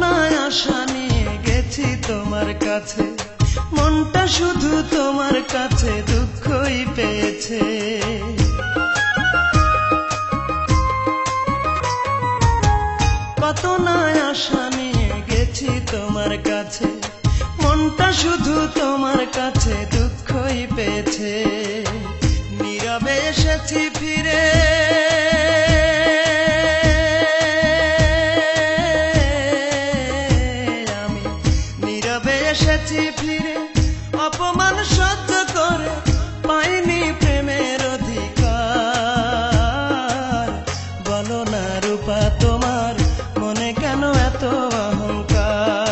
না আশা নিয়ে গেছি তোমার কাছে, মনটা শুধু তোমার কাছে দুঃখই পেয়েছে। কত না আশা নিয়ে গেছি তোমার কাছে, মনটা শুধু তোমার কাছে দুঃখই পেয়েছে। নীরবে এসেছি ফিরে, আমি নীরবে এসেছি ফিরে, অপমান সহ্য করে পাইনি প্রেমের অধিকার। বলো না রূপা তোমার মনে কেন এত অহংকার,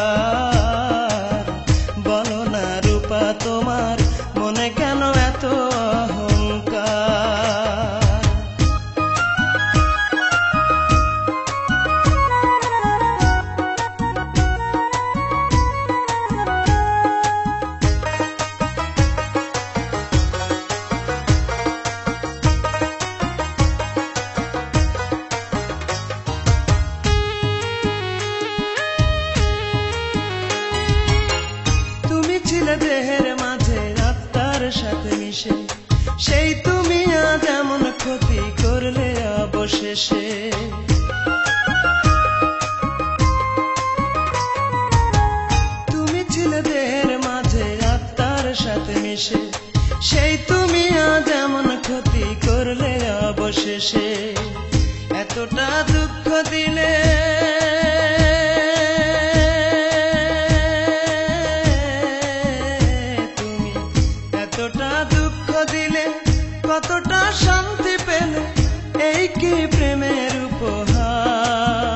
বলো না রূপা তোমার মনে কেন এত অহংকার। দেহের মাঝে আত্মার সাথে মিশে, সেই তুমি আজ এমন ক্ষতি করলে অবশেষে। তুমি ছিলে দেহের মাঝে আত্মার সাথে মিশে, সেই তুমি আজ এমন ক্ষতি করলে অবশেষে। এতটা দুঃখ দিলে, কতটা শান্তি পেলে, এই কি প্রেমের উপহার।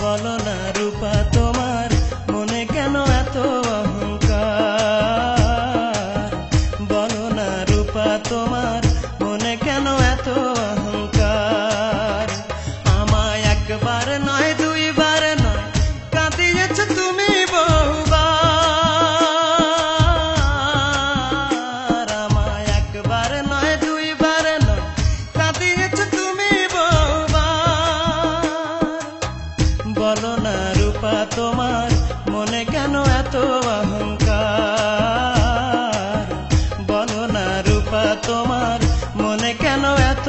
বলো না রূপা তোমার মনে কেন এত অহংকার, বলো না রূপা তোমার মনে কেন এত অহংকার। আমায় একবার নয় দুইবার নয় কাঁদিয়েছ তুমি বহুবার, আমায় একবার নয় দুইবার নয় কাঁদিয়েছ তুমি বহুবার। বলো না রূপা তোমার মনে কেন এত অহংকার, বলো না রূপা তোমার মনে কেন এত